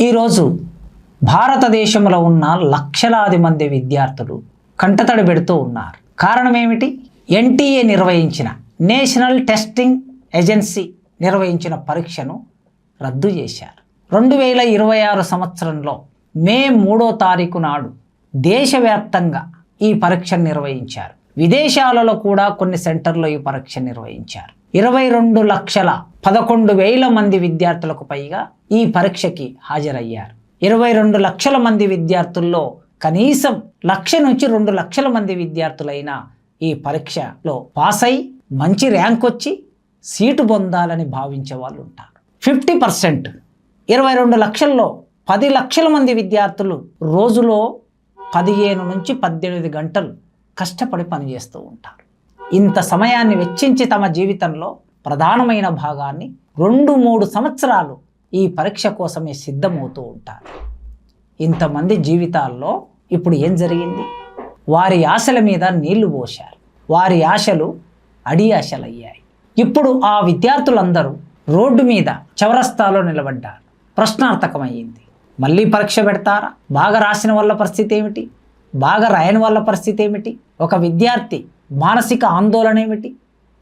ఈరోజు భారతదేశంలో ఉన్న లక్షలాది మంది విద్యార్థులు కంటతడి పెడుతూ ఉన్నారు. కారణం ఏమిటి? ఎన్టీఏ నిర్వహించిన నేషనల్ టెస్టింగ్ ఏజెన్సీ నిర్వహించిన పరీక్షను రద్దు చేశారు. 2026 సంవత్సరంలో మే 3వ తారీఖు నాడు దేశవ్యాప్తంగా ఈ పరీక్షను నిర్వహించారు. విదేశాలలో కూడా కొన్ని సెంటర్లో ఈ పరీక్ష నిర్వహించారు. 22,11,000 మంది విద్యార్థులకు పైగా ఈ పరీక్షకి హాజరయ్యారు. 22 లక్షల మంది విద్యార్థుల్లో కనీసం 1,00,000 నుంచి 2 లక్షల మంది విద్యార్థులైనా ఈ పరీక్షలో పాస్ అయి మంచి ర్యాంక్ వచ్చి సీటు పొందాలని భావించే వాళ్ళు ఉంటారు. 50% 22 లక్షల్లో 10 లక్షల మంది విద్యార్థులు రోజులో 15 నుంచి 18 గంటలు కష్టపడి పనిచేస్తూ ఉంటారు. ఇంత సమయాన్ని వెచ్చించి తమ జీవితంలో ప్రధానమైన భాగాన్ని 2-3 సంవత్సరాలు ఈ పరీక్ష కోసమే సిద్ధమవుతూ ఉంటారు. ఇంతమంది జీవితాల్లో ఇప్పుడు ఏం జరిగింది? వారి ఆశల మీద నీళ్లు పోశారు. వారి ఆశలు అడి ఆశలయ్యాయి. ఇప్పుడు ఆ విద్యార్థులందరూ రోడ్డు మీద చౌరస్తాలో నిలబడ్డారు. ప్రశ్నార్థకమయ్యింది. మళ్ళీ పరీక్ష పెడతారా? బాగా రాసిన వాళ్ళ పరిస్థితి ఏమిటి? బాగా రాయని వాళ్ళ పరిస్థితి ఏమిటి? ఒక విద్యార్థి మానసిక ఆందోళన ఏమిటి?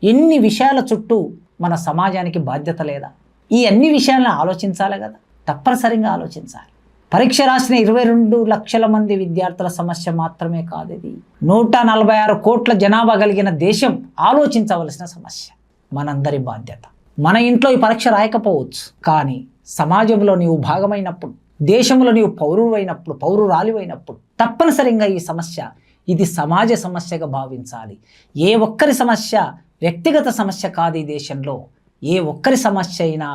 ఎన్ని విషయాల చుట్టూ మన సమాజానికి బాధ్యత లేదా? ఈ అన్ని విషయాలను ఆలోచించాలి కదా. తప్పనిసరిగా ఆలోచించాలి. పరీక్ష రాసిన 22 లక్షల మంది విద్యార్థుల సమస్య మాత్రమే కాదు. ఇది 146 కోట్ల జనాభా కలిగిన దేశం ఆలోచించవలసిన సమస్య. మనందరి బాధ్యత. మన ఇంట్లో ఈ పరీక్ష రాయకపోవచ్చు, కానీ సమాజంలో నీవు భాగమైనప్పుడు, దేశంలో నీవు పౌరువైనప్పుడు, పౌరురాలివైనప్పుడు తప్పనిసరిగా ఈ సమస్య ఇది సమాజ సమస్యగా భావించాలి. ఏ ఒక్కరి సమస్య వ్యక్తిగత సమస్య కాదు. ఈ దేశంలో ఏ ఒక్కరి సమస్య అయినా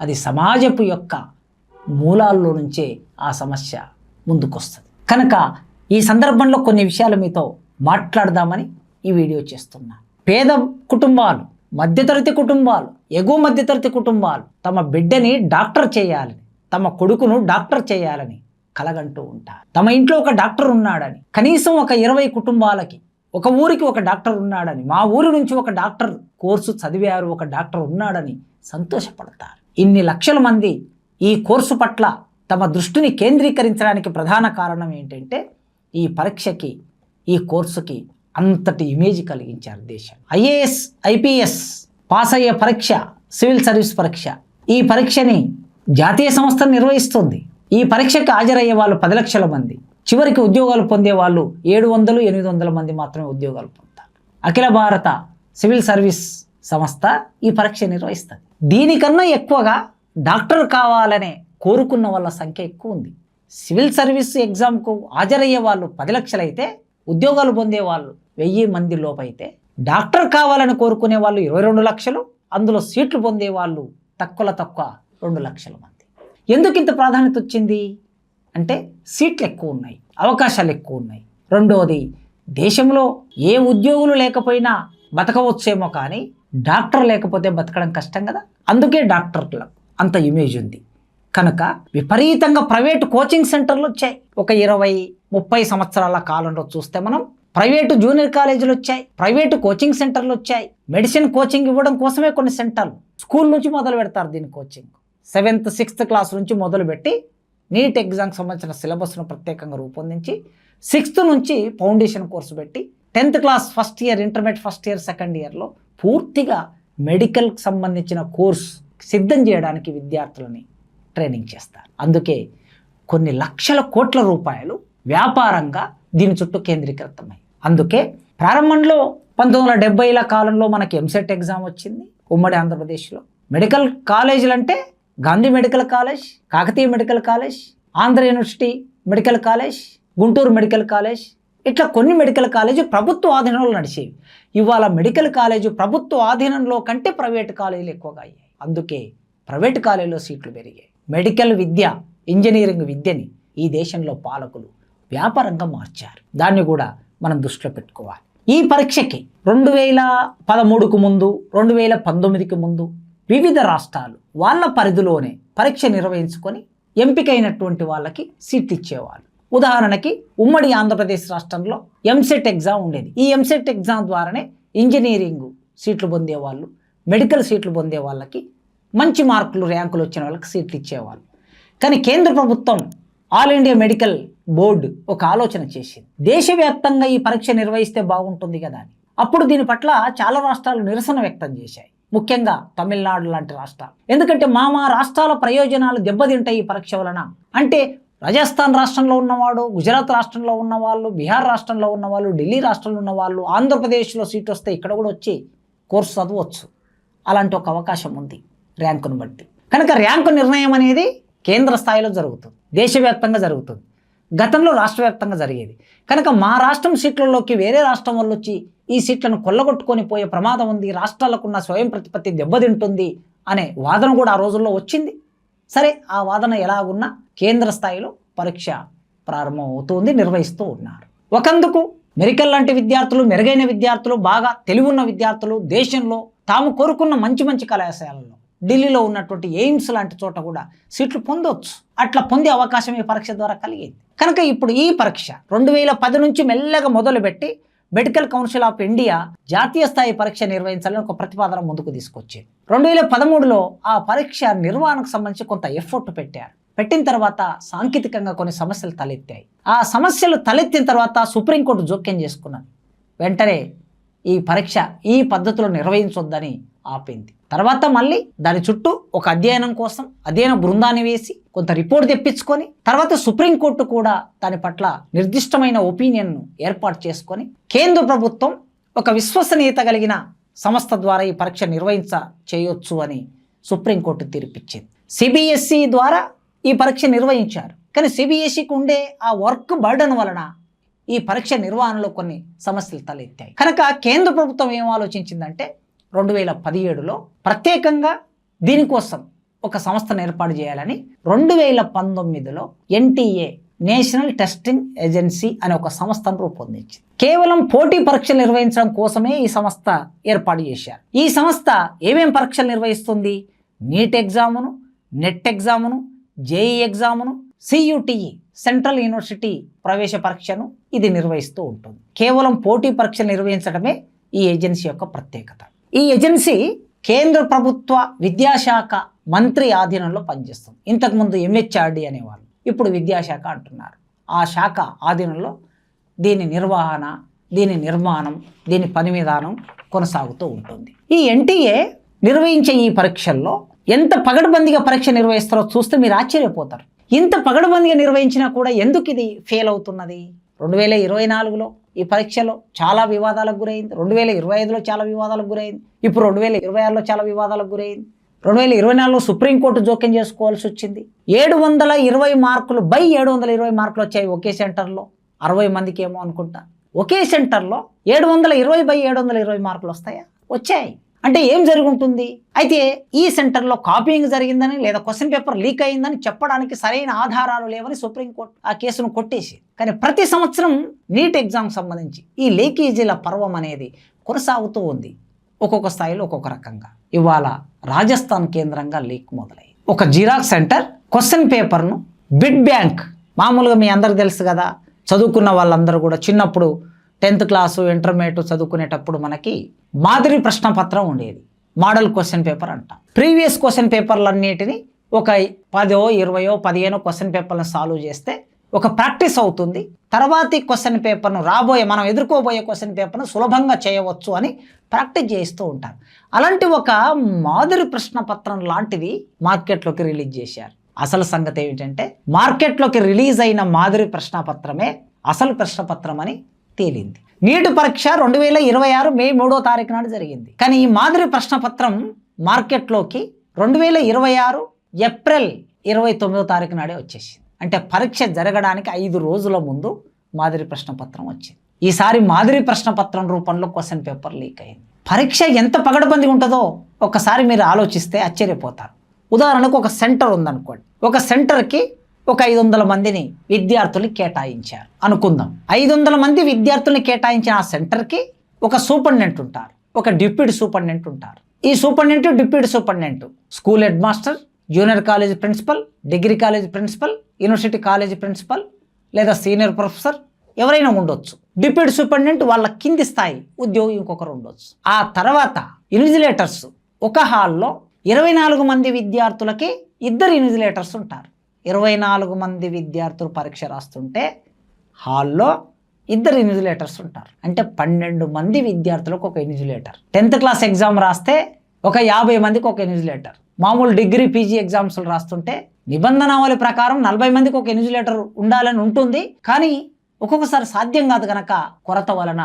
అది సమాజపు యొక్క మూలాల్లో నుంచే ఆ సమస్య ముందుకొస్తుంది. కనుక ఈ సందర్భంలో కొన్ని విషయాలు మీతో మాట్లాడదామని ఈ వీడియో చేస్తున్నా. పేద కుటుంబాలు, మధ్యతరగతి కుటుంబాలు, ఎగువ మధ్యతరగతి కుటుంబాలు తమ బిడ్డని డాక్టర్ చేయాలని, తమ కొడుకును డాక్టర్ చేయాలని కలగంటూ ఉంటారు. తమ ఇంట్లో ఒక డాక్టర్ ఉన్నాడని, కనీసం ఒక 20 కుటుంబాలకి, ఒక ఊరికి ఒక డాక్టర్ ఉన్నాడని, మా ఊరి నుంచి ఒక డాక్టర్ కోర్సు చదివారు, ఒక డాక్టర్ ఉన్నాడని సంతోషపడతారు. ఇన్ని లక్షల మంది ఈ కోర్సు పట్ల తమ దృష్టిని కేంద్రీకరించడానికి ప్రధాన కారణం ఏంటంటే ఈ పరీక్షకి, ఈ కోర్సుకి అంతటి ఇమేజ్ కలిగించారు దేశం. IAS, IPS పాస్ అయ్యే పరీక్ష సివిల్ సర్వీస్ పరీక్ష. ఈ పరీక్షని జాతీయ సంస్థ నిర్వహిస్తుంది. ఈ పరీక్షకి హాజరయ్యే వాళ్ళు 10 లక్షల మంది. చివరికి ఉద్యోగాలు పొందే వాళ్ళు 700-800 మంది మాత్రమే ఉద్యోగాలు పొందుతారు. అఖిల భారత సివిల్ సర్వీస్ సంస్థ ఈ పరీక్ష నిర్వహిస్తుంది. దీనికన్నా ఎక్కువగా డాక్టర్ కావాలనే కోరుకున్న వాళ్ళ సంఖ్య ఎక్కువ ఉంది. సివిల్ సర్వీస్ ఎగ్జామ్కు హాజరయ్యే వాళ్ళు 10 లక్షలైతే ఉద్యోగాలు పొందే వాళ్ళు 1000 మంది లోపైతే డాక్టర్ కావాలని కోరుకునే వాళ్ళు 22 లక్షలు, అందులో సీట్లు పొందే వాళ్ళు తక్కువ 2 లక్షల మంది. ఎందుకు ఇంత ప్రాధాన్యత వచ్చింది అంటే సీట్లు ఎక్కువ ఉన్నాయి, అవకాశాలు ఎక్కువ ఉన్నాయి. రెండోది, దేశంలో ఏ ఉద్యోగులు లేకపోయినా బతకవచ్చేమో, కానీ డాక్టర్ లేకపోతే బతకడం కష్టం కదా. అందుకే డాక్టర్లకు అంత ఇమేజ్ ఉంది. కనుక విపరీతంగా ప్రైవేటు కోచింగ్ సెంటర్లు వచ్చాయి. ఒక 20-30 సంవత్సరాల కాలంలో చూస్తే మనం ప్రైవేటు జూనియర్ కాలేజీలు వచ్చాయి, ప్రైవేటు కోచింగ్ సెంటర్లు వచ్చాయి. మెడిసిన్ కోచింగ్ ఇవ్వడం కోసమే కొన్ని సెంటర్లు. స్కూల్ నుంచి మొదలు పెడతారు దీని కోచింగ్. 7th, 6th క్లాస్ నుంచి మొదలుపెట్టి నీట్ ఎగ్జామ్కి సంబంధించిన సిలబస్ను ప్రత్యేకంగా రూపొందించి 6th నుంచి ఫౌండేషన్ కోర్సు పెట్టి 10th class first year, intermediate first year, second ఇయర్లో పూర్తిగా మెడికల్కి సంబంధించిన కోర్సు సిద్ధం చేయడానికి విద్యార్థులని ట్రైనింగ్ చేస్తారు. అందుకే కొన్ని లక్షల కోట్ల రూపాయలు వ్యాపారంగా దీని చుట్టూ కేంద్రీకృతమై, అందుకే ప్రారంభంలో 1970ల కాలంలో మనకి ఎంసెట్ ఎగ్జామ్ వచ్చింది ఉమ్మడి ఆంధ్రప్రదేశ్లో. మెడికల్ కాలేజీలు అంటే Gandhi medical college, Kakatiya medical college, Andhra university medical college, Guntur medical college, ఇట్లా కొన్ని మెడికల్ కాలేజీ ప్రభుత్వ ఆధీనంలో నడిచేవి. ఇవాళ మెడికల్ కాలేజీ ప్రభుత్వ ఆధీనంలో కంటే ప్రైవేటు కాలేజీలు ఎక్కువగా అయ్యాయి. అందుకే ప్రైవేటు కాలేజీలో సీట్లు పెరిగాయి. మెడికల్ విద్య, ఇంజనీరింగ్ విద్యని ఈ దేశంలో పాలకులు వ్యాపారంగా మార్చారు. దాన్ని కూడా మనం దృష్టిలో పెట్టుకోవాలి. ఈ పరీక్షకి 2013కు ముందు, 2019కి ముందు వివిధ రాష్ట్రాలు వాళ్ళ పరిధిలోనే పరీక్ష నిర్వహించుకొని ఎంపికైనటువంటి వాళ్ళకి సీట్లు ఇచ్చేవాళ్ళు. ఉదాహరణకి ఉమ్మడి ఆంధ్రప్రదేశ్ రాష్ట్రంలో ఎంసెట్ ఎగ్జామ్ ఉండేది. ఈ ఎంసెట్ ఎగ్జామ్ ద్వారానే ఇంజనీరింగ్ సీట్లు పొందేవాళ్ళు, మెడికల్ సీట్లు పొందే వాళ్ళకి మంచి మార్కులు, ర్యాంకులు వచ్చిన వాళ్ళకి సీట్లు ఇచ్చేవాళ్ళు. కానీ కేంద్ర ప్రభుత్వం ఆల్ ఇండియా మెడికల్ బోర్డు ఒక ఆలోచన చేసింది, దేశవ్యాప్తంగా ఈ పరీక్ష నిర్వహిస్తే బాగుంటుంది కదా అని. అప్పుడు దీని పట్ల చాలా రాష్ట్రాలు నిరసన వ్యక్తం చేశాయి, ముఖ్యంగా తమిళనాడు లాంటి రాష్ట్రాలు. ఎందుకంటే మా రాష్ట్రాల ప్రయోజనాలు దెబ్బతింటాయి ఈ పరీక్ష వలన. అంటే రాజస్థాన్ రాష్ట్రంలో ఉన్నవాడు, గుజరాత్ రాష్ట్రంలో ఉన్నవాళ్ళు, బీహార్ రాష్ట్రంలో ఉన్నవాళ్ళు, ఢిల్లీ రాష్ట్రంలో ఉన్నవాళ్ళు ఆంధ్రప్రదేశ్లో సీట్ వస్తే ఇక్కడ కూడా వచ్చి కోర్సు చదవచ్చు. అలాంటి ఒక అవకాశం ఉంది ర్యాంకును బట్టి. కనుక ర్యాంకు నిర్ణయం అనేది కేంద్ర స్థాయిలో జరుగుతుంది, దేశవ్యాప్తంగా జరుగుతుంది. గతంలో రాష్ట్ర వ్యాప్తంగా జరిగేది. కనుక మా రాష్ట్రం సీట్లలోకి వేరే రాష్ట్రం వాళ్ళు వచ్చి ఈ సీట్లను కొల్లగొట్టుకొని పోయే ప్రమాదం ఉంది, రాష్ట్రాలకున్న స్వయం ప్రతిపత్తి దెబ్బతింటుంది అనే వాదన కూడా ఆ రోజుల్లో వచ్చింది. సరే, ఆ వాదన ఎలాగున్నా కేంద్ర స్థాయిలో పరీక్ష ప్రారంభం అవుతుంది, నిర్వహిస్తూ ఉన్నారు. ఒకందుకు మెడికల్ లాంటి విద్యార్థులు, మెరుగైన విద్యార్థులు, బాగా తెలివున్న విద్యార్థులు దేశంలో తాము కోరుకున్న మంచి మంచి కళాశాలల్లో, ఢిల్లీలో ఉన్నటువంటి ఎయిమ్స్ లాంటి చోట కూడా సీట్లు పొందవచ్చు. అట్లా పొందే అవకాశం ఈ పరీక్ష ద్వారా కలిగింది. కనుక ఇప్పుడు ఈ పరీక్ష 2010 నుంచి మెల్లగా మొదలుపెట్టి మెడికల్ కౌన్సిల్ ఆఫ్ ఇండియా జాతీయ స్థాయి పరీక్ష నిర్వహించాలని ఒక ప్రతిపాదన ముందుకు తీసుకొచ్చింది. 2013లో ఆ పరీక్ష నిర్వహణకు సంబంధించి కొంత ఎఫర్ట్ పెట్టారు. పెట్టిన తర్వాత సాంకేతికంగా కొన్ని సమస్యలు తలెత్తాయి. ఆ సమస్యలు తలెత్తిన తర్వాత సుప్రీంకోర్టు జోక్యం చేసుకున్నది. వెంటనే ఈ పరీక్ష ఈ పద్ధతిలో నిర్వహించొద్దని ఆపింది. తర్వాత మళ్ళీ దాని చుట్టూ ఒక అధ్యయన బృందాన్ని వేసి కొంత రిపోర్ట్ తెప్పించుకొని తర్వాత సుప్రీంకోర్టు కూడా దాని పట్ల నిర్దిష్టమైన ఒపీనియన్ను ఏర్పాటు చేసుకొని కేంద్ర ప్రభుత్వం ఒక విశ్వసనీయత కలిగిన సంస్థ ద్వారా ఈ పరీక్ష చేయొచ్చు అని సుప్రీంకోర్టు తీర్పిచ్చింది. సిబిఎస్ఈ ద్వారా ఈ పరీక్ష నిర్వహించారు. కానీ సిబిఎస్ఈకి ఉండే ఆ వర్క్ బర్డన్ వలన ఈ పరీక్ష నిర్వహణలో కొన్ని సమస్యలు తలెత్తాయి. కనుక కేంద్ర ప్రభుత్వం ఏం ఆలోచించిందంటే 2017లో ప్రత్యేకంగా దీనికోసం ఒక సంస్థను ఏర్పాటు చేయాలని 2019లో ఎన్టీఏ నేషనల్ టెస్టింగ్ ఏజెన్సీ అనే ఒక సంస్థను రూపొందించింది. కేవలం పోటీ పరీక్షలు నిర్వహించడం కోసమే ఈ సంస్థ ఏర్పాటు చేశారు. ఈ సంస్థ ఏమేం పరీక్షలు నిర్వహిస్తుంది? నీట్ ఎగ్జామును, నెట్ ఎగ్జామును, జేఈ ఎగ్జామును, సియుటిఈ సెంట్రల్ యూనివర్సిటీ ప్రవేశ పరీక్షను ఇది నిర్వహిస్తూ ఉంటుంది. కేవలం పోటీ పరీక్షలు నిర్వహించడమే ఈ ఏజెన్సీ యొక్క ప్రత్యేకత. ఈ ఏజెన్సీ కేంద్ర ప్రభుత్వ విద్యాశాఖ మంత్రి ఆధీనంలో పనిచేస్తుంది. ఇంతకుముందు ఎంహెచ్ఆర్డి అనేవాళ్ళు, ఇప్పుడు విద్యాశాఖ అంటున్నారు. ఆ శాఖ ఆధీనంలో దీని నిర్వహణ, దీని నిర్మాణం, దీని పని విధానం కొనసాగుతూ ఉంటుంది. ఈ ఎన్టీఏ నిర్వహించే ఈ పరీక్షల్లో ఎంత పగడ్బందీగా పరీక్ష నిర్వహిస్తారో చూస్తే మీరు ఆశ్చర్యపోతారు. ఇంత పగడ్బందీగా నిర్వహించినా కూడా ఎందుకు ఇది ఫెయిల్ అవుతున్నది? 2024లో ఈ పరీక్షలో చాలా వివాదాలకు గురైంది, 2025లో చాలా వివాదాలకు గురైంది, ఇప్పుడు 2026లో చాలా వివాదాలకు గురైంది, 2024లో సుప్రీంకోర్టు జోక్యం చేసుకోవాల్సి వచ్చింది. 720 మార్కులు బై 720 మార్కులు వచ్చాయి ఒకే సెంటర్లో. 60 మందికి ఏమో అనుకుంటా. ఒకే సెంటర్లో 720 బై 720 మార్కులు వస్తాయా? వచ్చాయి. అంటే ఏం జరుగుతుంది? అయితే ఈ సెంటర్లో కాపీయింగ్ జరిగిందని లేదా క్వశ్చన్ పేపర్ లీక్ అయిందని చెప్పడానికి సరైన ఆధారాలు లేవని సుప్రీంకోర్టు ఆ కేసును కొట్టేసి. కానీ ప్రతి సంవత్సరం నీట్ ఎగ్జామ్ సంబంధించి ఈ లీకేజీల పర్వం అనేది కొనసాగుతూ ఉంది, ఒక్కొక్క స్థాయిలో ఒక్కొక్క రకంగా. ఇవాళ రాజస్థాన్ కేంద్రంగా లీక్ మొదలై ఒక జిరాక్స్ సెంటర్ క్వశ్చన్ పేపర్ను బిడ్ బ్యాంక్, మామూలుగా మీ అందరికి తెలుసు కదా, చదువుకున్న వాళ్ళందరూ కూడా చిన్నప్పుడు 10th క్లాసు ఇంటర్మీడియట్ చదువుకునేటప్పుడు మనకి మాదిరి ప్రశ్న పత్రం ఉండేది, మోడల్ క్వశ్చన్ పేపర్ అంటాం. ప్రీవియస్ క్వశ్చన్ పేపర్లన్నిటిని ఒక 10, 20, 15 క్వశ్చన్ పేపర్లను సాల్వ్ చేస్తే ఒక ప్రాక్టీస్ అవుతుంది. తర్వాతి క్వశ్చన్ పేపర్ను మనం ఎదుర్కోబోయే క్వశ్చన్ పేపర్ను సులభంగా చేయవచ్చు అని ప్రాక్టీస్ చేస్తూ ఉంటారు. అలాంటి ఒక మాదిరి ప్రశ్న పత్రం లాంటిది మార్కెట్లోకి రిలీజ్ చేశారు. అసలు సంగతి ఏమిటంటే మార్కెట్లోకి రిలీజ్ అయిన మాదిరి ప్రశ్నపత్రమే అసలు ప్రశ్నపత్రం అని తేలింది. నీట్ పరీక్ష 2026 మే 3వ తారీఖు నాడు జరిగింది. కానీ ఈ మాదిరి ప్రశ్నపత్రం మార్కెట్లోకి 2026 ఏప్రిల్ 29వ తారీఖు నాడే వచ్చేసింది. అంటే పరీక్ష జరగడానికి 5 రోజుల ముందు మాదిరి ప్రశ్నపత్రం వచ్చింది. ఈసారి మాదిరి ప్రశ్నపత్రం రూపంలో క్వశ్చన్ పేపర్ లీక్ అయింది. పరీక్ష ఎంత పగడబంది ఉంటుందో ఒకసారి మీరు ఆలోచిస్తే ఆశ్చర్యపోతారు. ఉదాహరణకు ఒక సెంటర్ ఉందనుకోండి, ఒక సెంటర్కి ఒక 500 మందిని విద్యార్థుల్ని కేటాయించారు అనుకుందాం. 500 మంది విద్యార్థుల్ని కేటాయించిన ఆ సెంటర్కి ఒక సూపరింటెండెంట్ ఉంటారు, ఒక డిప్యూటీ సూపరింటెండెంట్ ఉంటారు. ఈ superintendent, deputy superintendent school head master, junior college principal, degree college principal, university college principal లేదా సీనియర్ ప్రొఫెసర్ ఎవరైనా ఉండొచ్చు. డిప్యూటీ సూపరింటెండెంట్ వాళ్ళ కింది స్థాయి ఉద్యోగి ఇంకొకరు ఉండొచ్చు. ఆ తర్వాత ఇన్విజిలేటర్స్, ఒక హాల్లో 24 మంది విద్యార్థులకి 2 ఇన్విజిలేటర్స్ ఉంటారు. 24 మంది విద్యార్థులు పరీక్ష రాస్తుంటే హాల్లో 2 ఇన్విజిలేటర్స్ ఉంటారు. అంటే 12 మంది విద్యార్థులకు ఒక ఇన్విజిలేటర్. 10th క్లాస్ ఎగ్జామ్ రాస్తే ఒక 50 మందికి ఒక ఇన్విజిలేటర్. మామూలు డిగ్రీ పీజీ ఎగ్జామ్స్లు రాస్తుంటే నిబంధనావళి ప్రకారం 40 మందికి ఒక ఇన్విజిలేటర్ ఉండాలని ఉంటుంది. కానీ ఒక్కొక్కసారి సాధ్యం కాదు కనుక కొరత వలన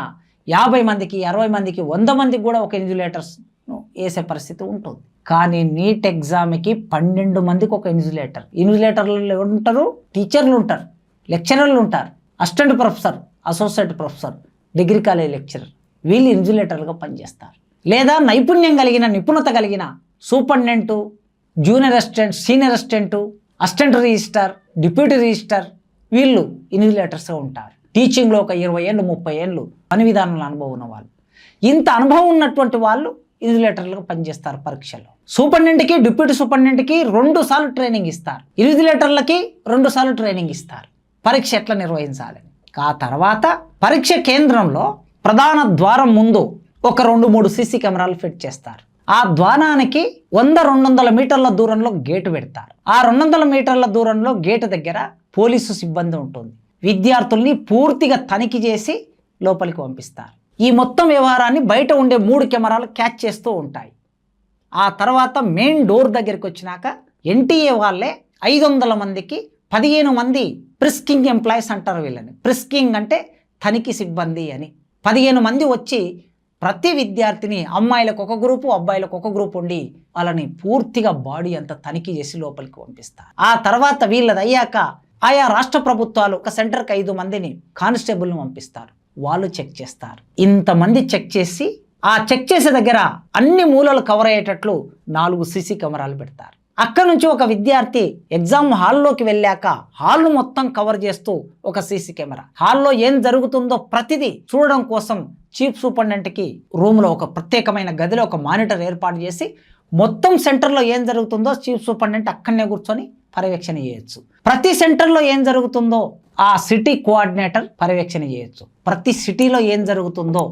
50 మందికి 60 మందికి 100 మందికి కూడా ఒక ఇన్విజిలేటర్స్ను వేసే పరిస్థితి ఉంటుంది. కానీ నీట్ ఎగ్జామ్కి 12 మందికి ఒక ఇన్విజిలేటర్. ఇన్విజిలేటర్లు ఉంటారు, టీచర్లు ఉంటారు, లెక్చరర్లు ఉంటారు, assistant professor, associate professor, degree college lecturer, వీళ్ళు ఇన్విజిలేటర్లుగా పనిచేస్తారు. లేదా నైపుణ్యం కలిగిన నిపుణత కలిగిన superintendent, junior assistant, senior assistant, assistant register, deputy register, వీళ్ళు ఇన్విజిలేటర్స్గా ఉంటారు. టీచింగ్లో ఒక 20 ఏళ్ళు 30 ఏళ్ళు పని విధానంలో అనుభవం ఉన్న వాళ్ళు. ఇంత అనుభవం ఉన్నటువంటి వాళ్ళు ఇన్విజిలేటర్లుగా పనిచేస్తారు పరీక్షలో. సూపరింటెండెంట్కి, డిప్యూటీ సూపరింటెండెంట్కి 2 సార్లు ట్రైనింగ్ ఇస్తారు. ఇన్విజిలేటర్లకి 2 సార్లు ట్రైనింగ్ ఇస్తారు పరీక్ష ఎట్లా నిర్వహించాలని. ఆ తర్వాత పరీక్ష కేంద్రంలో ప్రధాన ద్వారం ముందు ఒక 2-3 సీసీ కెమెరాలు ఫిట్ చేస్తారు. ఆ ద్వారానికి 100-200 మీటర్ల దూరంలో గేటు పెడతారు. ఆ 200 మీటర్ల దూరంలో గేటు దగ్గర పోలీసు సిబ్బంది ఉంటుంది. విద్యార్థుల్ని పూర్తిగా తనిఖీ చేసి లోపలికి పంపిస్తారు. ఈ మొత్తం వ్యవహారాన్ని బయట ఉండే 3 కెమెరాలు క్యాచ్ చేస్తూ ఉంటాయి. ఆ తర్వాత మెయిన్ డోర్ దగ్గరికి వచ్చినాక ఎన్టీఏ వాళ్ళే 500 మందికి 15 మంది ప్రిస్కింగ్ ఎంప్లాయీస్ అంటారు వీళ్ళని. ప్రిస్కింగ్ అంటే తనిఖీ సిబ్బంది అని. 15 మంది వచ్చి ప్రతి విద్యార్థిని, అమ్మాయిలకు ఒక గ్రూపు, అబ్బాయిలకు ఒక గ్రూపు ఉండి వాళ్ళని పూర్తిగా బాడీ అంతా తనిఖీ చేసి లోపలికి పంపిస్తారు. ఆ తర్వాత వీళ్ళది అయ్యాక ఆయా రాష్ట్ర ప్రభుత్వాలు ఒక సెంటర్కి 5 మందిని కానిస్టేబుల్ని పంపిస్తారు. వాళ్ళు చెక్ చేస్తారు. ఇంతమంది చెక్ చేసి ఆ చెక్ చేసే దగ్గర అన్ని మూలలు కవర్ అయ్యేటట్లు 4 సీసీ కెమెరాలు పెడతారు. అక్కడ నుంచి ఒక విద్యార్థి ఎగ్జామ్ హాల్లోకి వెళ్ళాక హాల్ మొత్తం కవర్ చేస్తూ ఒక సీసీ కెమెరా. హాల్లో ఏం జరుగుతుందో ప్రతిదీ చూడడం కోసం చీఫ్ సూపరింటెండెంట్కి రూమ్లో ఒక ప్రత్యేకమైన గదిలో ఒక మానిటర్ ఏర్పాటు చేసి మొత్తం సెంటర్లో ఏం జరుగుతుందో చీఫ్ సూపరింటెండెంట్ అక్కడనే కూర్చొని పర్యవేక్షణ చేయొచ్చు. ప్రతి సెంటర్లో ఏం జరుగుతుందో ఆ సిటీ కోఆర్డినేటర్ పర్యవేక్షణ చేయొచ్చు. ప్రతి సిటీలో ఏం జరుగుతుందో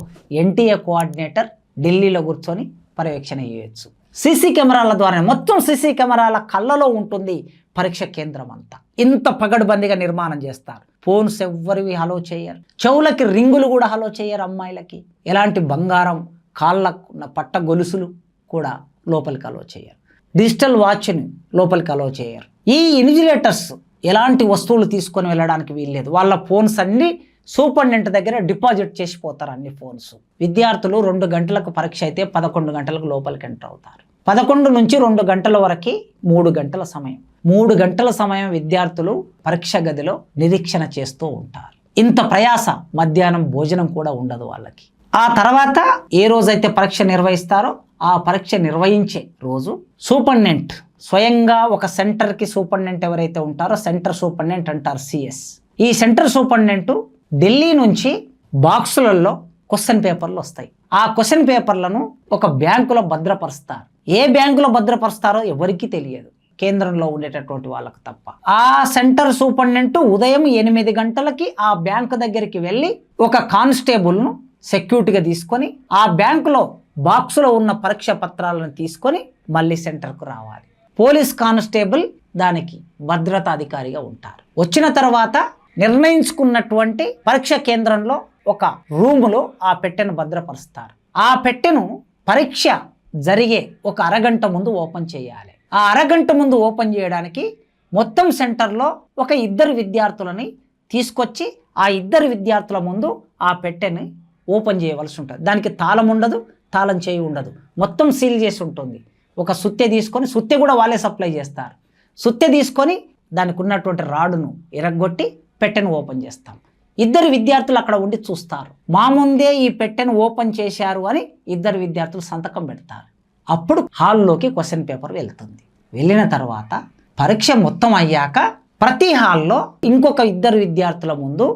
ఎన్టీఏ కోఆర్డినేటర్ ఢిల్లీలో కూర్చొని పర్యవేక్షణ చేయొచ్చు. సీసీ కెమెరాల ద్వారా మొత్తం సీసీ కెమెరాల కళ్ళలో ఉంటుంది పరీక్ష కేంద్రం అంతా. ఇంత పగడ్బందీగా నిర్మాణం చేస్తారు. ఫోన్స్ ఎవ్వరివి హలో చేయరు. చెవులకి రింగులు కూడా హలో చేయరు అమ్మాయిలకి. ఎలాంటి బంగారం, కాళ్ళకు పట్ట గొలుసులు కూడా లోపలికి అలో చేయరు. డిజిటల్ వాచ్ని లోపలికి అలో చేయరు. ఈ ఇన్విజిలేటర్స్ ఎలాంటి వస్తువులు తీసుకొని వెళ్ళడానికి వీల్లేదు. వాళ్ళ ఫోన్స్ అన్నీ సూపరింటెండెంట్ దగ్గర డిపాజిట్ చేసిపోతారు అన్ని ఫోన్స్. విద్యార్థులు 2 గంటలకు పరీక్ష అయితే 11 గంటలకు లోపలికి ఎంటర్ అవుతారు. 11 నుంచి 2 గంటల వరకు 3 గంటల సమయం. 3 గంటల సమయం విద్యార్థులు పరీక్ష గదిలో నిరీక్షణ చేస్తూ ఉంటారు. ఇంత ప్రయాస, మధ్యాహ్నం భోజనం కూడా ఉండదు వాళ్ళకి. ఆ తర్వాత ఏ రోజైతే పరీక్ష నిర్వహిస్తారో ఆ పరీక్ష నిర్వహించే రోజు సూపరింటెండెంట్ స్వయంగా ఒక సెంటర్కి సూపరింటెండెంట్ ఎవరైతే ఉంటారో సెంటర్ సూపరింటెండెంట్ అంటారు, CS. ఈ సెంటర్ సూపరింటెండెంట్ ఢిల్లీ నుంచి బాక్సులలో క్వశ్చన్ పేపర్లు వస్తాయి. ఆ క్వశ్చన్ పేపర్లను ఒక బ్యాంకులో భద్రపరుస్తారు. ఏ బ్యాంకులో భద్రపరుస్తారో ఎవరికీ తెలియదు, కేంద్రంలో ఉండేటటువంటి వాళ్ళకు తప్ప. ఆ సెంటర్ సూపరింటెండెంట్ ఉదయం 8 గంటలకి ఆ బ్యాంకు దగ్గరికి వెళ్ళి ఒక కానిస్టేబుల్ను సెక్యూరిటీగా తీసుకొని ఆ బ్యాంకులో బాక్సులో ఉన్న పరీక్ష పత్రాలను తీసుకొని మళ్ళీ సెంటర్కు రావాలి. పోలీస్ కానిస్టేబుల్ దానికి భద్రతాధికారిగా ఉంటారు. వచ్చిన తర్వాత నిర్ణయించుకున్నటువంటి పరీక్ష కేంద్రంలో ఒక రూములో ఆ పెట్టెను భద్రపరుస్తారు. ఆ పెట్టెను పరీక్ష జరిగే ఒక అరగంట ముందు ఓపెన్ చేయాలి. ఆ అరగంట ముందు ఓపెన్ చేయడానికి మొత్తం సెంటర్లో ఒక 2 విద్యార్థులని తీసుకొచ్చి ఆ 2 విద్యార్థుల ముందు ఆ పెట్టెని ఓపెన్ చేయవలసి ఉంటుంది. దానికి తాళం ఉండదు, తాళం చేయి ఉండదు, మొత్తం సీల్ చేసి ఉంటుంది. ఒక సుత్తె తీసుకొని, సుత్తె కూడా వాళ్ళే సప్లై చేస్తారు. సుత్తె తీసుకొని దానికి ఉన్నటువంటి రాడును ఇరగ్గొట్టి పెట్టెను ఓపెన్ చేస్తాం. 2 విద్యార్థులు అక్కడ ఉండి చూస్తారు. మా ముందే ఈ పెట్టెను ఓపెన్ చేశారు అని 2 విద్యార్థులు సంతకం పెడతారు. అప్పుడు హాల్లోకి క్వశ్చన్ పేపర్ వెళ్తుంది. వెళ్ళిన తర్వాత పరీక్ష మొత్తం అయ్యాక ప్రతి హాల్లో ఇంకొక 2 విద్యార్థుల ముందు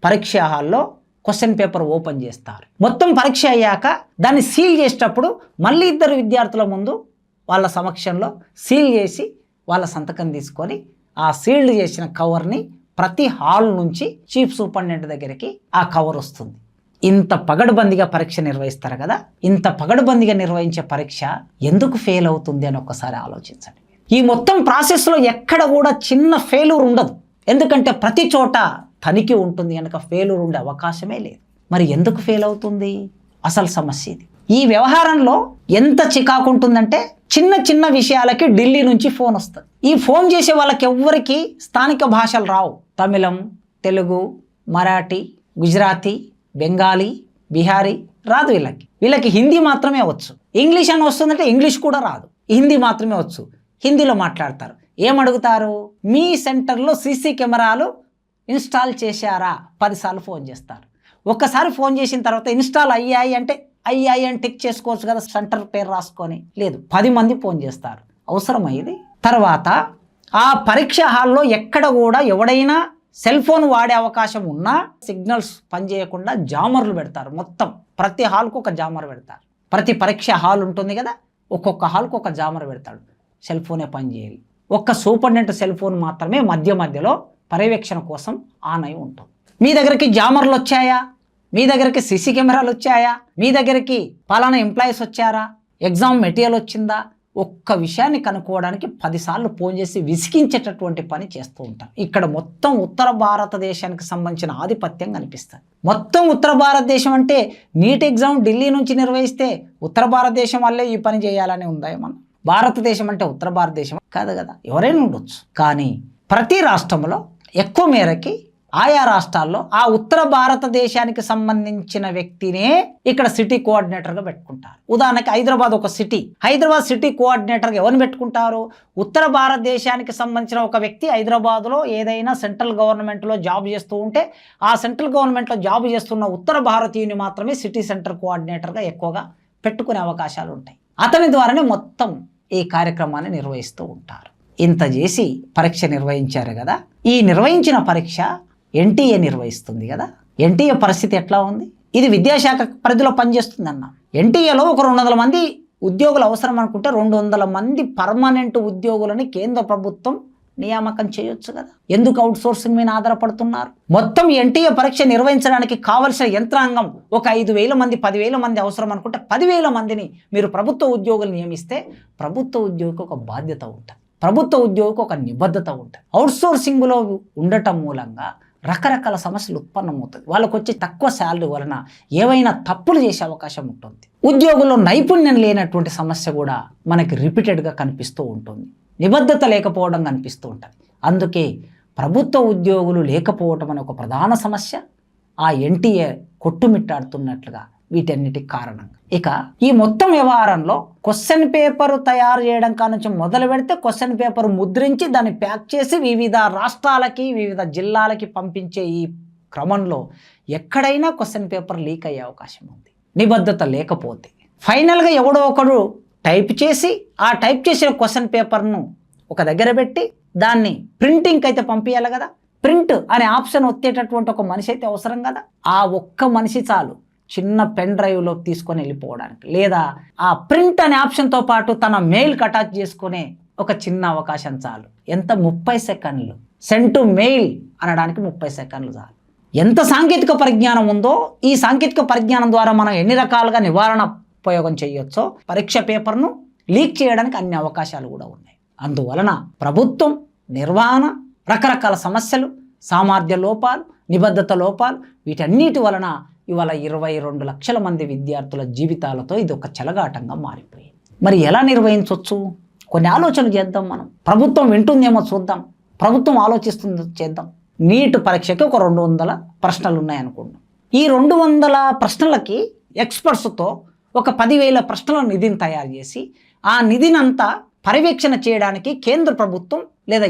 పరీక్ష హాల్లో క్వశ్చన్ పేపర్ ఓపెన్ చేస్తారు. మొత్తం పరీక్ష అయ్యాక దాన్ని సీల్ చేసేటప్పుడు మళ్ళీ 2 విద్యార్థుల ముందు వాళ్ళ సమక్షంలో సీల్ చేసి వాళ్ళ సంతకం తీసుకొని ఆ సీల్డ్ చేసిన కవర్ని ప్రతి హాల్ నుంచి చీఫ్ సూపరింటెండెంట్ దగ్గరికి ఆ కవర్ వస్తుంది. ఇంత పగడ్బందీగా పరీక్ష నిర్వహిస్తారు కదా. ఇంత పగడ్బందీగా నిర్వహించే పరీక్ష ఎందుకు ఫెయిల్ అవుతుంది అని ఒక్కసారి ఆలోచించండి. ఈ మొత్తం ప్రాసెస్లో ఎక్కడ కూడా చిన్న ఫెయిల్యూర్ ఉండదు. ఎందుకంటే ప్రతి చోట తనిఖీ ఉంటుంది కనుక ఫెయిల్యూర్ ఉండే అవకాశమే లేదు. మరి ఎందుకు ఫెయిల్ అవుతుంది? అసలు సమస్య ఇది. ఈ వ్యవహారంలో ఎంత చికాకు ఉంటుందంటే చిన్న చిన్న విషయాలకి ఢిల్లీ నుంచి ఫోన్ వస్తుంది. ఈ ఫోన్ చేసే వాళ్ళకి ఎవ్వరికి స్థానిక భాషలు రావు. తమిళం, తెలుగు, మరాఠీ, గుజరాతీ, బెంగాలీ, బిహారీ రాదు. వీళ్ళకి హిందీ మాత్రమే వచ్చు. ఇంగ్లీష్ అని వస్తుందంటే ఇంగ్లీష్ కూడా రాదు, హిందీ మాత్రమే వచ్చు. హిందీలో మాట్లాడతారు. ఏమడుగుతారు? మీ సెంటర్లో సీసీ కెమెరాలు ఇన్స్టాల్ చేశారా? 10 సార్లు ఫోన్ చేస్తారు. ఒక్కసారి ఫోన్ చేసిన తర్వాత ఇన్స్టాల్ అయ్యాయి అంటే అయ్యాయి అని టిక్ చేసుకోవచ్చు కదా, సెంటర్ పేరు రాసుకొని. లేదు, 10 మంది ఫోన్ చేస్తారు. అవసరమా ఇది? తర్వాత ఆ పరీక్ష హాల్లో ఎక్కడ కూడా ఎవడైనా సెల్ ఫోన్ వాడే అవకాశం ఉన్నా సిగ్నల్స్ పనిచేయకుండా జామర్లు పెడతారు. మొత్తం ప్రతి హాల్కు ఒక జామర్ పెడతారు. ప్రతి పరీక్ష హాల్ ఉంటుంది కదా, ఒక్కొక్క హాల్కు ఒక జామర్ పెడతాడు. సెల్ ఫోనే పనిచేయాలి. ఒక్క సూపరింటెండెంట్ సెల్ ఫోన్ మాత్రమే మధ్యలో పర్యవేక్షణ కోసం ఆన్ అయి ఉంటుంది. మీ దగ్గరికి జామర్లు వచ్చాయా? మీ దగ్గరికి సీసీ కెమెరాలు వచ్చాయా? మీ దగ్గరికి పలానా ఎంప్లాయీస్ వచ్చారా? ఎగ్జామ్ మెటీరియల్ వచ్చిందా? ఒక్క విషయాన్ని కనుక్కోవడానికి 10 సార్లు ఫోన్ చేసి విసిగించేటటువంటి పని చేస్తూ ఉంటారు. ఇక్కడ మొత్తం ఉత్తర భారతదేశానికి సంబంధించిన ఆధిపత్యం కనిపిస్తుంది. మొత్తం ఉత్తర భారతదేశం అంటే నీట్ ఎగ్జామ్ ఢిల్లీ నుంచి నిర్వహిస్తే ఉత్తర భారతదేశం వల్లే ఈ పని చేయాలని ఉందా ఏమన్నా? భారతదేశం అంటే ఉత్తర భారతదేశం కాదు కదా, ఎవరైనా ఉండొచ్చు. కానీ ప్రతి రాష్ట్రంలో ఎక్కువ మేరకి ఆయా రాష్ట్రాల్లో ఆ ఉత్తర భారతదేశానికి సంబంధించిన వ్యక్తినే ఇక్కడ సిటీ కోఆర్డినేటర్గా పెట్టుకుంటారు. ఉదాహరణకి హైదరాబాద్ ఒక సిటీ, హైదరాబాద్ సిటీ కోఆర్డినేటర్గా ఎవరిని పెట్టుకుంటారు? ఉత్తర భారతదేశానికి సంబంధించిన ఒక వ్యక్తి హైదరాబాద్లో ఏదైనా సెంట్రల్ గవర్నమెంట్లో జాబ్ చేస్తూ ఉంటే ఆ సెంట్రల్ గవర్నమెంట్లో జాబ్ చేస్తున్న ఉత్తర భారతీయుని మాత్రమే సిటీ సెంటర్ కోఆర్డినేటర్గా ఎక్కువగా పెట్టుకునే అవకాశాలు ఉంటాయి. అతని ద్వారానే మొత్తం ఈ కార్యక్రమాన్ని నిర్వహిస్తూ ఉంటారు. ఇంత చేసి పరీక్ష నిర్వహించారు కదా, ఈ నిర్వహించిన పరీక్ష ఎన్టీఏ నిర్వహిస్తుంది కదా. ఎన్టీఏ పరిస్థితి ఎట్లా ఉంది? ఇది విద్యాశాఖ పరిధిలో పనిచేస్తుంది అన్న. ఎన్టీఏలో ఒక 200 మంది ఉద్యోగులు అవసరం అనుకుంటే 200 మంది పర్మనెంట్ ఉద్యోగులని కేంద్ర ప్రభుత్వం నియామకం చేయొచ్చు కదా. ఎందుకు అవుట్ సోర్సింగ్ మీద ఆధారపడుతున్నారు? మొత్తం ఎన్టీఏ పరీక్ష నిర్వహించడానికి కావలసిన యంత్రాంగం ఒక 5,000 మంది 10,000 మంది అవసరం అనుకుంటే 10,000 మందిని మీరు ప్రభుత్వ ఉద్యోగులు నియమిస్తే ప్రభుత్వ ఉద్యోగికి ఒక బాధ్యత ఉంటుంది, ప్రభుత్వ ఉద్యోగికి ఒక నిబద్ధత ఉంటుంది. అవుట్ సోర్సింగ్లో ఉండటం మూలంగా రకరకాల సమస్యలు ఉత్పన్నమవుతుంది. వాళ్ళకు వచ్చే తక్కువ శాలరీ వలన ఏవైనా తప్పులు చేసే అవకాశం ఉంటుంది. ఉద్యోగుల్లో నైపుణ్యం లేనటువంటి సమస్య కూడా మనకి రిపీటెడ్గా కనిపిస్తూ ఉంటుంది. నిబద్ధత లేకపోవడం కనిపిస్తూ ఉంటుంది. అందుకే ప్రభుత్వ ఉద్యోగులు లేకపోవటం అనే ఒక ప్రధాన సమస్య ఆ ఎన్టీఏ కొట్టుమిట్టాడుతున్నట్లుగా వీటన్నిటికి కారణంగా. ఇక ఈ మొత్తం వ్యవహారంలో క్వశ్చన్ పేపర్ తయారు చేయడం కానుంచి మొదలు పెడితే క్వశ్చన్ పేపర్ ముద్రించి దాన్ని ప్యాక్ చేసి వివిధ రాష్ట్రాలకి వివిధ జిల్లాలకి పంపించే ఈ క్రమంలో ఎక్కడైనా క్వశ్చన్ పేపర్ లీక్ అయ్యే అవకాశం ఉంది నిబద్ధత లేకపోతే. ఫైనల్గా ఎవడో ఒకడు టైప్ చేసి ఆ టైప్ చేసిన క్వశ్చన్ పేపర్ను ఒక దగ్గర పెట్టి దాన్ని ప్రింటింగ్కి అయితే పంపించాలి కదా. ప్రింట్ అనే ఆప్షన్ వచ్చేటటువంటి ఒక మనిషి అయితే అవసరం కదా. ఆ ఒక్క మనిషి చాలు చిన్న పెన్ డ్రైవ్లో తీసుకొని వెళ్ళిపోవడానికి, లేదా ఆ ప్రింట్ అనే ఆప్షన్తో పాటు తన మెయిల్కి అటాచ్ చేసుకునే ఒక చిన్న అవకాశం చాలు. ఎంత? 30 సెకండ్లు. సెండ్ టు మెయిల్ అనడానికి 30 సెకండ్లు చాలు. ఎంత సాంకేతిక పరిజ్ఞానం ఉందో, ఈ సాంకేతిక పరిజ్ఞానం ద్వారా మనం ఎన్ని రకాలుగా నివారణ ఉపయోగం చేయొచ్చో పరీక్ష పేపర్ను లీక్ చేయడానికి అన్ని అవకాశాలు కూడా ఉన్నాయి. అందువలన ప్రభుత్వం నిర్వహణ, రకరకాల సమస్యలు, సామర్థ్య లోపాలు, నిబద్ధత లోపాలు, వీటన్నిటి వలన ఇవాళ 22 లక్షల మంది విద్యార్థుల జీవితాలతో ఇది ఒక చెలగాటంగా మారిపోయింది. మరి ఎలా నిర్వహించవచ్చు? కొన్ని ఆలోచనలు చేద్దాం. మనం ప్రభుత్వం వింటుందేమో చూద్దాం, ప్రభుత్వం ఆలోచిస్తుందో చేద్దాం. నీట్ పరీక్షకి ఒక 200 ప్రశ్నలు ఉన్నాయనుకుందాం. ఈ 200 ప్రశ్నలకి ఎక్స్పర్ట్స్తో ఒక 10,000 ప్రశ్నల నిధిని తయారు చేసి ఆ నిధినంతా పర్యవేక్షణ చేయడానికి కేంద్ర ప్రభుత్వం లేదా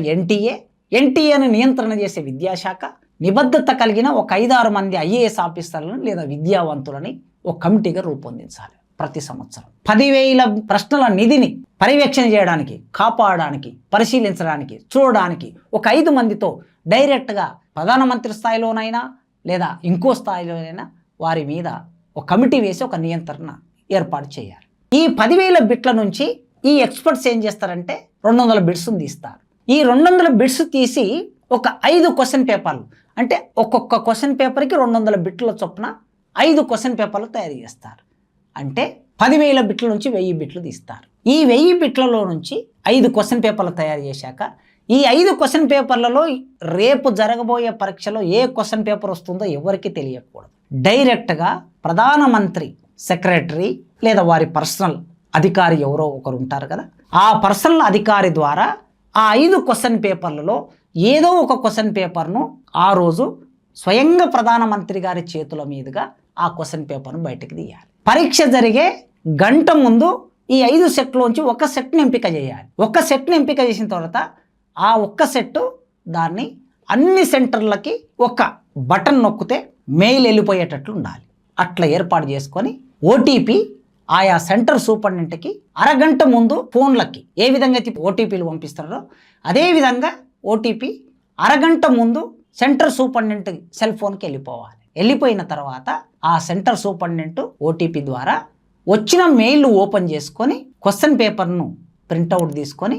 ఎన్టీఏను నియంత్రణ చేసే విద్యాశాఖ, నిబద్ధత కలిగిన ఒక 5-6 మంది ఐఏఎస్ ఆఫీసర్లను లేదా విద్యావంతులని ఒక కమిటీగా రూపొందించాలి. ప్రతి సంవత్సరం 10,000 ప్రశ్నల నిధిని పర్యవేక్షణ చేయడానికి, కాపాడడానికి, పరిశీలించడానికి, చూడడానికి ఒక 5 మందితో డైరెక్ట్గా ప్రధానమంత్రి స్థాయిలోనైనా లేదా ఇంకో స్థాయిలోనైనా వారి మీద ఒక కమిటీ వేసి ఒక నియంత్రణ ఏర్పాటు చేయాలి. ఈ 10,000 బిట్ల నుంచి ఈ ఎక్స్పర్ట్స్ ఏం చేస్తారంటే 200 బిట్స్ని తీస్తారు. ఈ 200 బిట్స్ తీసి ఒక 5 క్వశ్చన్ పేపర్లు, అంటే ఒక్కొక్క క్వశ్చన్ పేపర్కి 200 బిట్ల చొప్పున 5 క్వశ్చన్ పేపర్లు తయారు చేస్తారు. అంటే 10,000 బిట్ల నుంచి 1000 బిట్లు తీస్తారు. ఈ 1000 బిట్లలో నుంచి 5 క్వశ్చన్ పేపర్లు తయారు చేశాక ఈ 5 క్వశ్చన్ పేపర్లలో రేపు జరగబోయే పరీక్షలో ఏ క్వశ్చన్ పేపర్ వస్తుందో ఎవరికి తెలియకూడదు. డైరెక్ట్గా ప్రధానమంత్రి సెక్రటరీ లేదా వారి పర్సనల్ అధికారి ఎవరో ఒకరు ఉంటారు కదా, ఆ పర్సనల్ అధికారి ద్వారా ఆ 5 క్వశ్చన్ పేపర్లలో ఏదో ఒక క్వశ్చన్ పేపర్ను ఆ రోజు స్వయంగా ప్రధానమంత్రి గారి చేతుల మీదుగా ఆ క్వశ్చన్ పేపర్ను బయటకు తీయాలి. పరీక్ష జరిగే గంట ముందు ఈ 5 సెట్లోంచి ఒక సెట్ని ఎంపిక చేయాలి. ఒక సెట్ని ఎంపిక చేసిన తర్వాత ఆ ఒక్క సెట్ దాన్ని అన్ని సెంటర్లకి ఒక బటన్ నొక్కితే మెయిల్ వెళ్ళిపోయేటట్లు ఉండాలి. అట్లా ఏర్పాటు చేసుకొని ఓటీపీ ఆయా సెంటర్ సూపరింటెండెంట్కి అరగంట ముందు ఫోన్లకి ఏ విధంగా అయితే ఓటీపీలు పంపిస్తారో అదేవిధంగా ఓటీపీ అరగంట ముందు సెంటర్ సూపరింటెండెంట్ సెల్ ఫోన్కి వెళ్ళిపోవాలి. వెళ్ళిపోయిన తర్వాత ఆ సెంటర్ సూపరింటెండెంట్ ఓటీపీ ద్వారా వచ్చిన మెయిల్ ఓపెన్ చేసుకొని క్వశ్చన్ పేపర్ను ప్రింటౌట్ తీసుకొని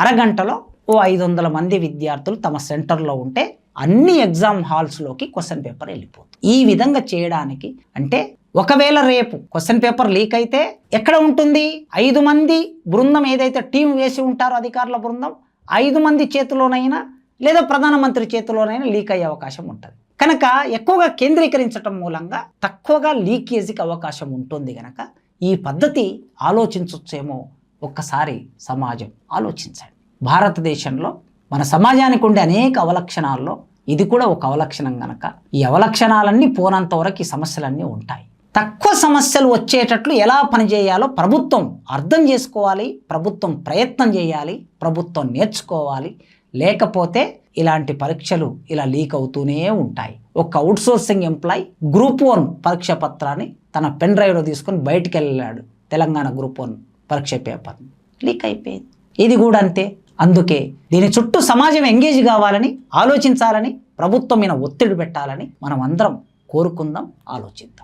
అరగంటలో 500 మంది విద్యార్థులు తమ సెంటర్లో ఉంటే అన్ని ఎగ్జామ్ హాల్స్లోకి క్వశ్చన్ పేపర్ వెళ్ళిపోతుంది. ఈ విధంగా చేయడానికి అంటే ఒకవేళ రేపు క్వశ్చన్ పేపర్ లీక్ అయితే ఎక్కడ ఉంటుంది? 5 మంది బృందం ఏదైతే టీం వేసి ఉంటారో అధికారుల బృందం 5 మంది చేతిలోనైనా లేదా ప్రధానమంత్రి చేతిలోనైనా లీక్ అయ్యే అవకాశం ఉంటుంది. కనుక ఎక్కువగా కేంద్రీకరించడం మూలంగా తక్కువగా లీకేజీకి అవకాశం ఉంటుంది. కనుక ఈ పద్ధతి ఆలోచించవచ్చేమో ఒక్కసారి సమాజం ఆలోచించండి. భారతదేశంలో మన సమాజానికి ఉండే అనేక అవలక్షణాల్లో ఇది కూడా ఒక అవలక్షణం. కనుక ఈ అవలక్షణాలన్నీ పోనంత వరకు ఈ సమస్యలన్నీ ఉంటాయి. తక్కువ సమస్యలు వచ్చేటట్లు ఎలా పనిచేయాలో ప్రభుత్వం అర్థం చేసుకోవాలి, ప్రభుత్వం ప్రయత్నం చేయాలి, ప్రభుత్వం నేర్చుకోవాలి. లేకపోతే ఇలాంటి పరీక్షలు ఇలా లీక్ అవుతూనే ఉంటాయి. ఒక అవుట్సోర్సింగ్ ఎంప్లాయ్ గ్రూప్ 1 పరీక్ష పత్రాన్ని తన పెన్ డ్రైవ్లో తీసుకొని బయటికి వెళ్ళాడు. తెలంగాణ గ్రూప్ 1 పరీక్ష పేపర్ లీక్ అయిపోయింది. ఇది కూడా అంతే. అందుకే దీని చుట్టూ సమాజం ఎంగేజ్ కావాలని, ఆలోచించాలని, ప్రభుత్వం మీద ఒత్తిడి పెట్టాలని మనం అందరం కోరుకుందాం, ఆలోచిద్దాం.